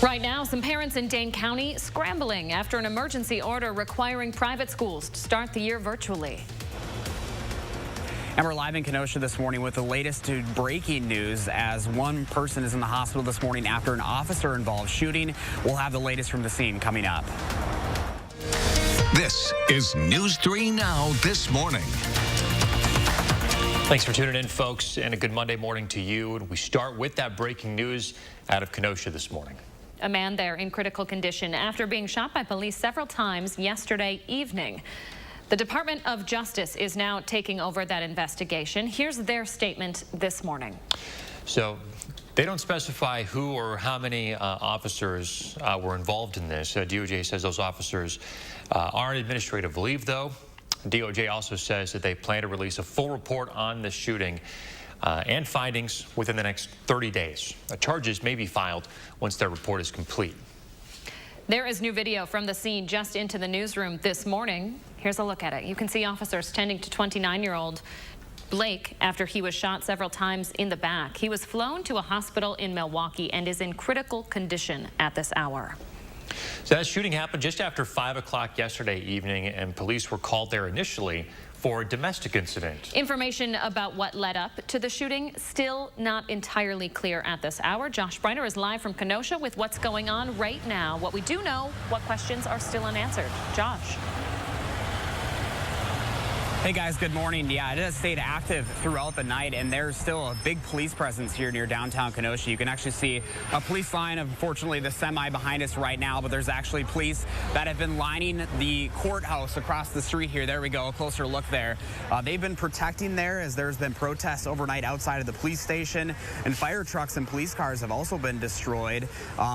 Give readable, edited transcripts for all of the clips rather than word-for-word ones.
Right now, some parents in Dane County scrambling after an emergency order requiring private schools to start the year virtually. And we're live in Kenosha this morning with the latest breaking news as one person is in the hospital this morning after an officer-involved shooting. We'll have the latest from the scene coming up. This is News 3 Now this morning. Thanks for tuning in, folks, and a good Monday morning to you. And we start with that breaking news out of Kenosha this morning. A man there in critical condition after being shot by police several times yesterday evening. The Department of Justice is now taking over that investigation. Here's their statement this morning. So they don't specify who or how many officers were involved in this. DOJ says those officers are on administrative leave, though. DOJ also says that they plan to release a full report on the shooting and findings within the next 30 days. Charges may be filed once their report is complete. There is new video from the scene just into the newsroom this morning. Here's a look at it. You can see officers tending to 29-year-old Blake after he was shot several times in the back. He was flown to a hospital in Milwaukee and is in critical condition at this hour. So that shooting happened just after 5 o'clock yesterday evening, and police were called there initially for a domestic incident. Information about what led up to the shooting still not entirely clear at this hour. Josh Breiter is live from Kenosha with what's going on right now. What we do know, what questions are still unanswered. Josh. Hey guys, good morning. Yeah, it has stayed active throughout the night, and there's still a big police presence here near downtown Kenosha. You can actually see a police line, unfortunately the semi behind us right now, but there's actually police that have been lining the courthouse across the street here. There we go, a closer look there. They've been protecting there as there's been protests overnight outside of the police station, and fire trucks and police cars have also been destroyed.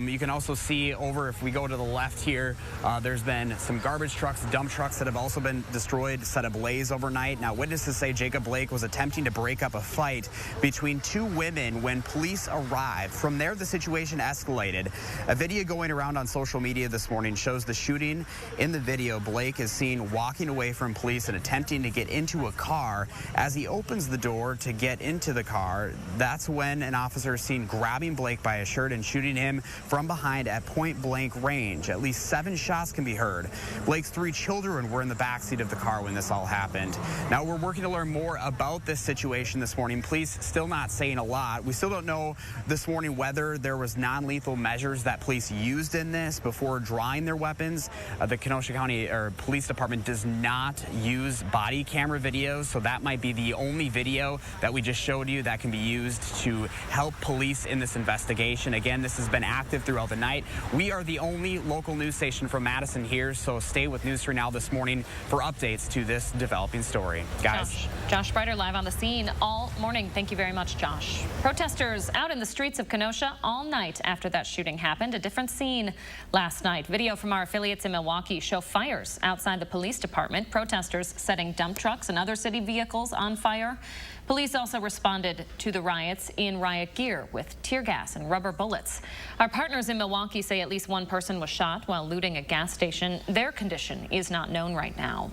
You can also see over, if we go to the left here, there's been some garbage trucks, dump trucks that have also been destroyed, set ablaze overnight. Now, witnesses say Jacob Blake was attempting to break up a fight between two women when police arrived. From there, the situation escalated. A video going around on social media this morning shows the shooting. In the video, Blake is seen walking away from police and attempting to get into a car. As he opens the door to get into the car, that's when an officer is seen grabbing Blake by his shirt and shooting him from behind at point-blank range. At least 7 shots can be heard. Blake's 3 children were in the backseat of the car when this all happened. Now, we're working to learn more about this situation this morning. Police still not saying a lot. We still don't know this morning whether there was non-lethal measures that police used in this before drawing their weapons. The Kenosha County Police Department does not use body camera videos, so that might be the only video that we just showed you that can be used to help police in this investigation. Again, this has been active throughout the night. We are the only local news station from Madison here, so stay with News 3 Now this morning for updates to this developing story. Guys. Josh Breiter live on the scene all morning. Thank you very much, Josh. Protesters out in the streets of Kenosha all night after that shooting happened. A different scene last night. Video from our affiliates in Milwaukee show fires outside the police department. Protesters setting dump trucks and other city vehicles on fire. Police also responded to the riots in riot gear with tear gas and rubber bullets. Our partners in Milwaukee say at least 1 person was shot while looting a gas station. Their condition is not known right now.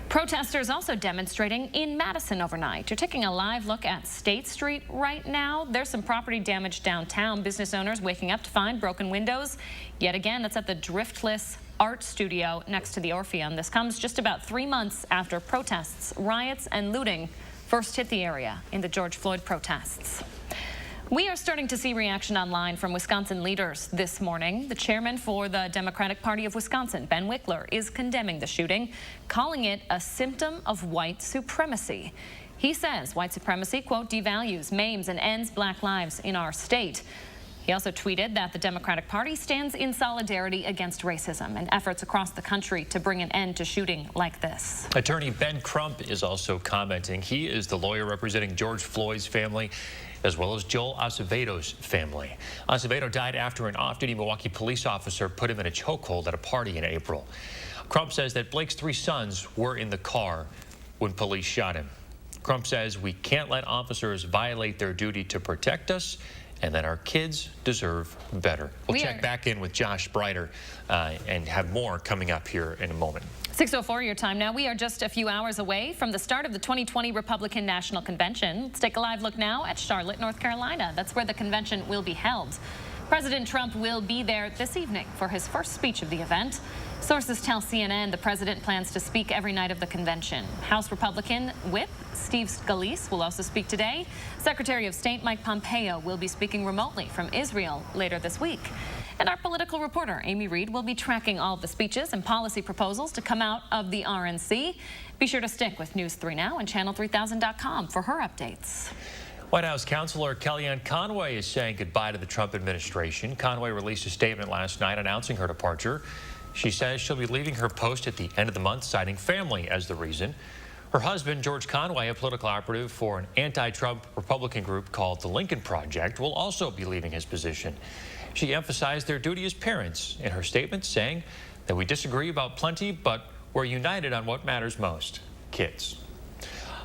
Protesters also demonstrating in Madison overnight. You're taking a live look at State Street right now. There's some property damage downtown. Business owners waking up to find broken windows. Yet again, that's at the Driftless Art Studio next to the Orpheum. This comes just about 3 months after protests, riots, and looting first hit the area in the George Floyd protests. We are starting to see reaction online from Wisconsin leaders this morning. The chairman for the Democratic Party of Wisconsin, Ben Wickler, is condemning the shooting, calling it a symptom of white supremacy. He says white supremacy, quote, devalues, maims, and ends black lives in our state. He also tweeted that the Democratic Party stands in solidarity against racism and efforts across the country to bring an end to shooting like this. Attorney Ben Crump is also commenting. He is the lawyer representing George Floyd's family, as well as Joel Acevedo's family. Acevedo died after an off-duty Milwaukee police officer put him in a chokehold at a party in April. Crump says that Blake's 3 sons were in the car when police shot him. Crump says we can't let officers violate their duty to protect us, and that our kids deserve better. We'll check back in with Josh Breiter and have more coming up here in a moment. 6:04 your time now. We are just a few hours away from the start of the 2020 Republican National Convention. Let's take a live look now at Charlotte, North Carolina. That's where the convention will be held. President Trump will be there this evening for his first speech of the event. Sources tell CNN the president plans to speak every night of the convention. House Republican Whip Steve Scalise will also speak today. Secretary of State Mike Pompeo will be speaking remotely from Israel later this week. And our political reporter Amy Reed will be tracking all of the speeches and policy proposals to come out of the RNC. Be sure to stick with News 3 Now and channel3000.com for her updates. White House Counselor Kellyanne Conway is saying goodbye to the Trump administration. Conway released a statement last night announcing her departure. She says she'll be leaving her post at the end of the month, citing family as the reason. Her husband, George Conway, a political operative for an anti-Trump Republican group called the Lincoln Project, will also be leaving his position. She emphasized their duty as parents in her statement, saying that we disagree about plenty, but we're united on what matters most: kids.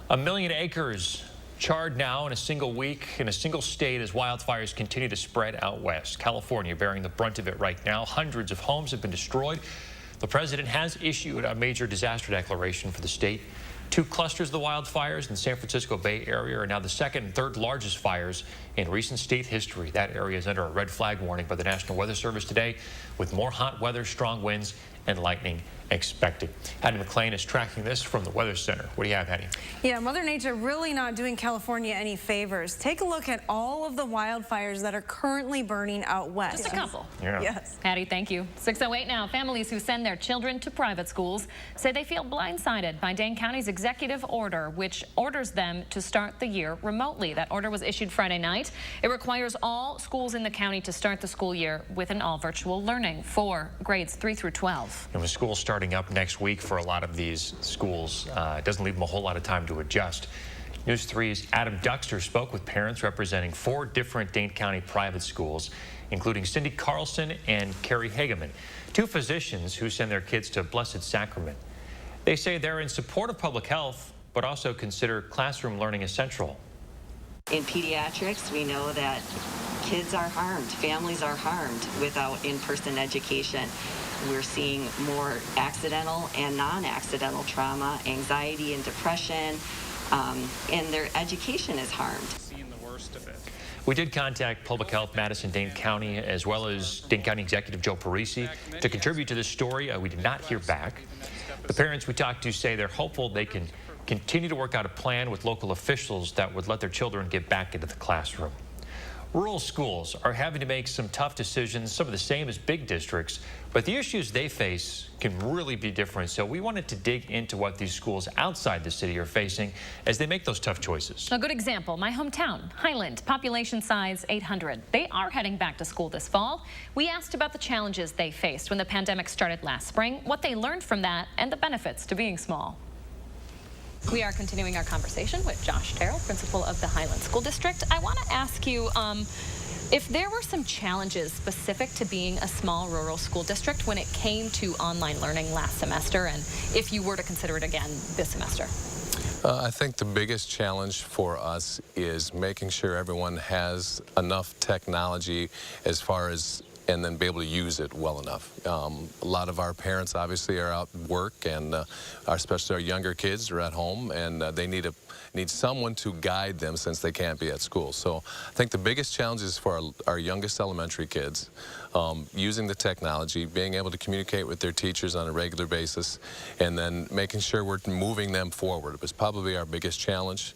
1 million acres charred now in a single week in a single state as wildfires continue to spread out west. California bearing the brunt of it right now. Hundreds of homes have been destroyed. The president has issued a major disaster declaration for the state. 2 clusters of the wildfires in the San Francisco Bay Area are now the second and third largest fires in recent state history. That area is under a red flag warning by the National Weather Service today, with more hot weather, strong winds, and lightning expected. Hattie McLean is tracking this from the Weather Center. What do you have, Hattie? Yeah, Mother Nature really not doing California any favors. Take a look at all of the wildfires that are currently burning out west. Just a couple. Yeah. Yes. Hattie, thank you. 6:08 now. Families who send their children to private schools say they feel blindsided by Dane County's executive order, which orders them to start the year remotely. That order was issued Friday night. It requires all schools in the county to start the school year with an all-virtual learning for grades 3 through 12. And with school starting up next week for a lot of these schools, it doesn't leave them a whole lot of time to adjust. News 3's Adam Duxter spoke with parents representing 4 different Dane County private schools, including Cindy Carlson and Carrie Hageman, 2 physicians who send their kids to Blessed Sacrament. They say they're in support of public health, but also consider classroom learning essential. In pediatrics, we know that kids are harmed, families are harmed without in-person education. We're seeing more accidental and non-accidental trauma, anxiety and depression, and their education is harmed. Seeing the worst of it. We did contact Public Health Madison-Dane County, as well as Dane County Executive Joe Parisi, to contribute to this story. We did not hear back. The parents we talked to say they're hopeful they can continue to work out a plan with local officials that would let their children get back into the classroom. Rural schools are having to make some tough decisions, some of the same as big districts, but the issues they face can really be different. So we wanted to dig into what these schools outside the city are facing as they make those tough choices. A good example, my hometown, Highland, population size 800. They are heading back to school this fall. We asked about the challenges they faced when the pandemic started last spring, what they learned from that, and the benefits to being small. We are continuing our conversation with Josh Terrell, principal of the Highland School District. I want to ask you if there were some challenges specific to being a small rural school district when it came to online learning last semester, and if you were to consider it again this semester. I think the biggest challenge for us is making sure everyone has enough technology as far as and then be able to use it well enough. A lot of our parents obviously are out at work, and especially our younger kids are at home, and they need someone to guide them since they can't be at school. So I think the biggest challenge is for our youngest elementary kids, using the technology, being able to communicate with their teachers on a regular basis, and then making sure we're moving them forward. It was probably our biggest challenge.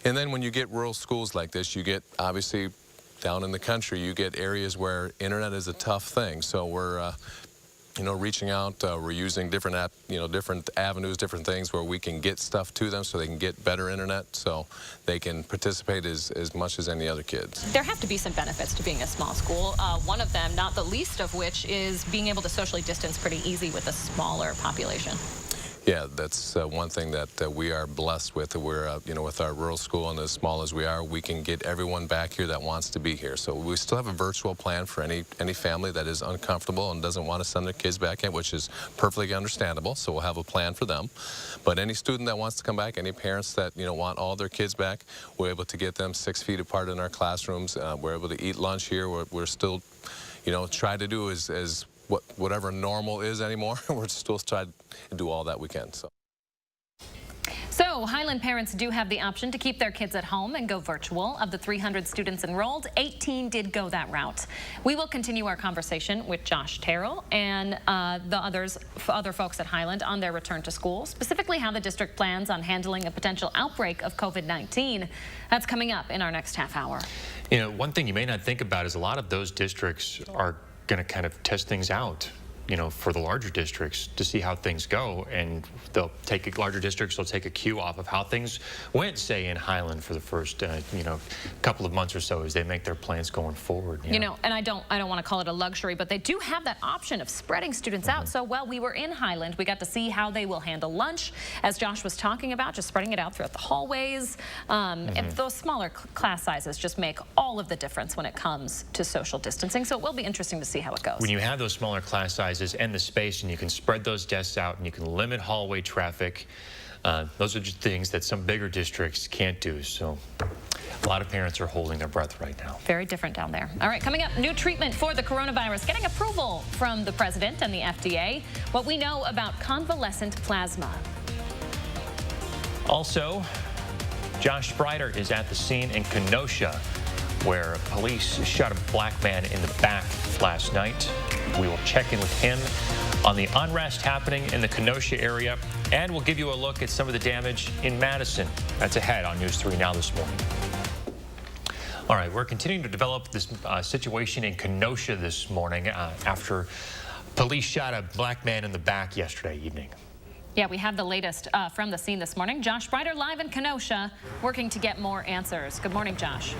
And then when you get rural schools like this, you get obviously down in the country, you get areas where internet is a tough thing. So we're, reaching out. We're using different avenues, different things where we can get stuff to them so they can get better internet, so they can participate as much as any other kids. There have to be some benefits to being a small school. One of them, not the least of which, is being able to socially distance pretty easy with a smaller population. Yeah, that's one thing that we are blessed with. We're, with our rural school and as small as we are, we can get everyone back here that wants to be here. So we still have a virtual plan for any family that is uncomfortable and doesn't want to send their kids back in, which is perfectly understandable. So we'll have a plan for them. But any student that wants to come back, any parents that, want all their kids back, we're able to get them 6 feet apart in our classrooms. We're able to eat lunch here. We're still, try to do as whatever normal is anymore. We're still trying to do all that we can. So So Highland parents do have the option to keep their kids at home and go virtual. Of the 300 students enrolled, 18 did go that route. We will continue our conversation with Josh Terrell and the other folks at Highland on their return to school, specifically how the district plans on handling a potential outbreak of COVID-19. That's coming up in our next half hour. You know, one thing you may not think about is a lot of those districts are going to kind of test things out, you know, for the larger districts to see how things go, and they'll take larger districts, they'll take a cue off of how things went, say, in Highland for the first, you know, couple of months or so as they make their plans going forward. You know, and I don't want to call it a luxury, but they do have that option of spreading students out. So while we were in Highland, we got to see how they will handle lunch, as Josh was talking about, just spreading it out throughout the hallways. And those smaller class sizes just make all of the difference when it comes to social distancing. So it will be interesting to see how it goes. When you have those smaller class sizes and the space, and you can spread those desks out and you can limit hallway traffic, those are just things that some bigger districts can't do. So a lot of parents are holding their breath right now. Very different down there. All right, coming up, new treatment for the coronavirus, getting approval from the president and the FDA. What we know about convalescent plasma. Also, Josh Sprider is at the scene in Kenosha, where police shot a black man in the back last night. We will check in with him on the unrest happening in the Kenosha area, and we'll give you a look at some of the damage in Madison. That's ahead on News 3 Now this morning. All right, we're continuing to develop this situation in Kenosha this morning after police shot a black man in the back yesterday evening. Yeah, we have the latest from the scene this morning. Josh Sprider live in Kenosha, working to get more answers. Good morning, Josh.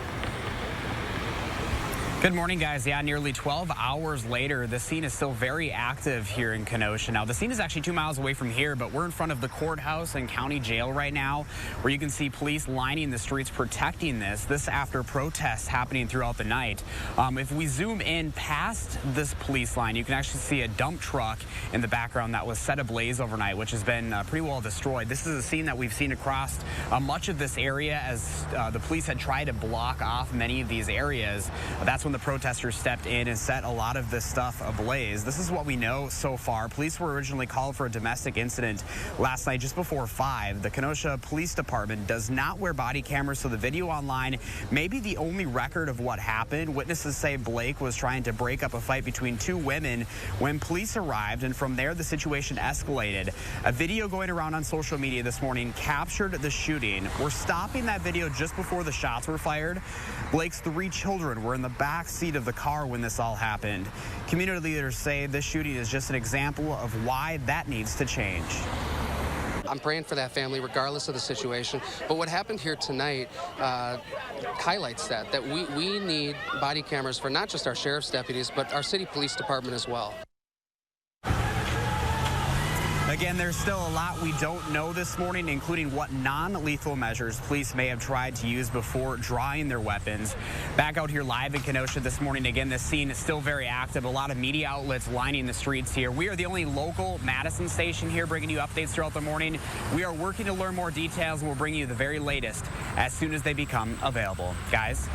Good morning, guys. Yeah, nearly 12 hours later, the scene is still very active here in Kenosha. Now, the scene is actually 2 miles away from here, but we're in front of the courthouse and county jail right now, where you can see police lining the streets protecting this after protests happening throughout the night. If we zoom in past this police line, you can actually see a dump truck in the background that was set ablaze overnight, which has been pretty well destroyed. This is a scene that we've seen across much of this area as the police had tried to block off many of these areas. That's when the protesters stepped in and set a lot of this stuff ablaze. This is what we know so far. Police were originally called for a domestic incident last night just before 5. The Kenosha Police Department does not wear body cameras, so the video online may be the only record of what happened. Witnesses say Blake was trying to break up a fight between two women when police arrived, and from there the situation escalated. A video going around on social media this morning captured the shooting. We're stopping that video just before the shots were fired. Blake's 3 children were in the back seat of the car when this all happened. Community leaders say this shooting is just an example of why that needs to change. I'm praying for that family regardless of the situation. But what happened here tonight highlights that we need body cameras for not just our sheriff's deputies, but our city police department as well. Again, there's still a lot we don't know this morning, including what non-lethal measures police may have tried to use before drawing their weapons. Back out here live in Kenosha this morning, again, this scene is still very active. A lot of media outlets lining the streets here. We are the only local Madison station here bringing you updates throughout the morning. We are working to learn more details, and we'll bring you the very latest as soon as they become available. Guys?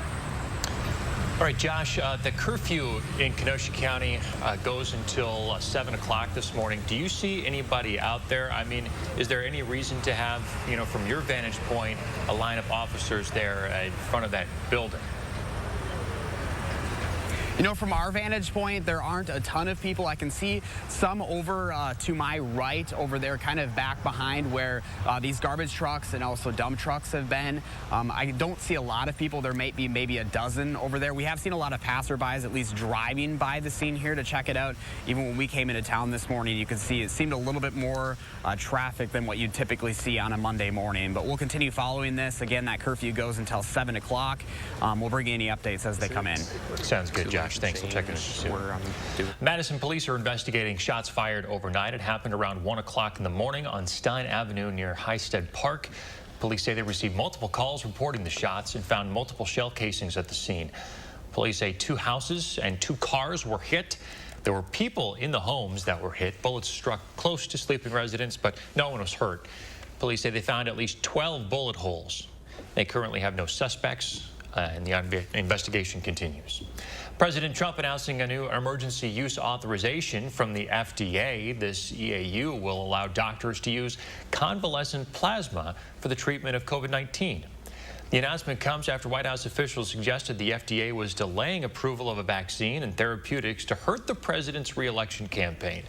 All right, Josh, the curfew in Kenosha County goes until 7 o'clock this morning. Do you see anybody out there? I mean, is there any reason to have, you know, from your vantage point, a line of officers there in front of that building? You know, from our vantage point, there aren't a ton of people. I can see some over to my right over there, kind of back behind where these garbage trucks and also dump trucks have been. I don't see a lot of people. There may be maybe a dozen over there. We have seen a lot of passerbys at least driving by the scene here to check it out. Even when we came into town this morning, you could see it seemed a little bit more traffic than what you'd typically see on a Monday morning. But we'll continue following this. Again, that curfew goes until 7 o'clock. We'll bring you any updates as they come in. Sounds good, Josh. Thanks. We'll check in soon. Madison police are investigating shots fired overnight. It happened around 1 o'clock in the morning on Stein Avenue near Highstead Park. Police say they received multiple calls reporting the shots and found multiple shell casings at the scene. Police say 2 houses and 2 cars were hit. There were people in the homes that were hit. Bullets struck close to sleeping residents, but no one was hurt. Police say they found at least 12 bullet holes. They currently have no suspects and the investigation continues. President Trump announcing a new emergency use authorization from the FDA. This EAU will allow doctors to use convalescent plasma for the treatment of COVID-19. The announcement comes after White House officials suggested the FDA was delaying approval of a vaccine and therapeutics to hurt the president's re-election campaign.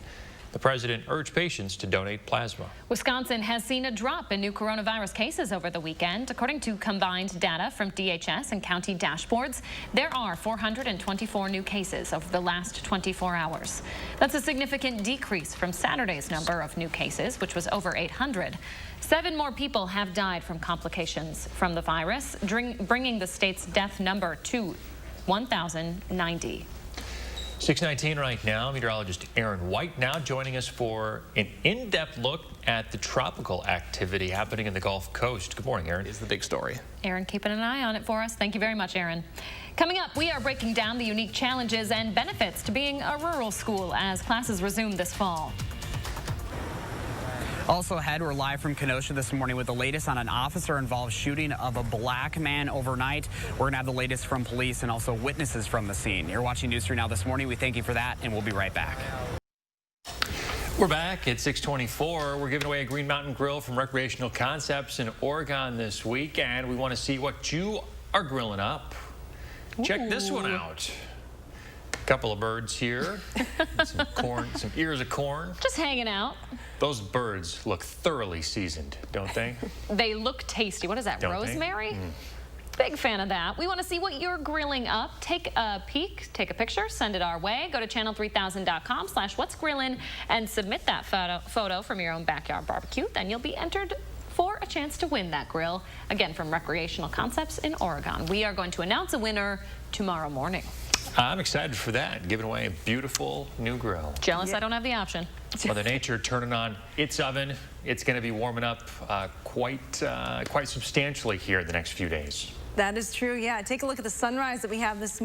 The president urged patients to donate plasma. Wisconsin has seen a drop in new coronavirus cases over the weekend. According to combined data from DHS and county dashboards, there are 424 new cases over the last 24 hours. That's a significant decrease from Saturday's number of new cases, which was over 800. 7 more people have died from complications from the virus, bringing the state's death number to 1,090. 6:19 right now. Meteorologist Aaron White now joining us for an in-depth look at the tropical activity happening in the Gulf Coast. Good morning, Aaron. Is the big story. Aaron keeping an eye on it for us. Thank you very much, Aaron. Coming up, we are breaking down the unique challenges and benefits to being a rural school as classes resume this fall. Also ahead, we're live from Kenosha this morning with the latest on an officer-involved shooting of a black man overnight. We're going to have the latest from police and also witnesses from the scene. You're watching News 3 Now this morning. We thank you for that, and we'll be right back. We're back at 6:24. We're giving away a Green Mountain Grill from Recreational Concepts in Oregon this week, and we want to see what you are grilling up. Check this one out. Couple of birds here, some corn, some ears of corn. Just hanging out. Those birds look thoroughly seasoned, don't they? They look tasty. What is that, Don't rosemary? Big fan of that. We want to see what you're grilling up. Take a peek, take a picture, send it our way. Go to channel3000.com/what'sgrillin' and submit that photo from your own backyard barbecue. Then you'll be entered for a chance to win that grill, again, from Recreational Concepts in Oregon. We are going to announce a winner tomorrow morning. I'm excited for that, giving away a beautiful new grill. Jealous I don't have the option. Mother Nature turning on its oven. It's going to be warming up quite substantially here in the next few days. That is true, yeah. Take a look at the sunrise that we have this morning.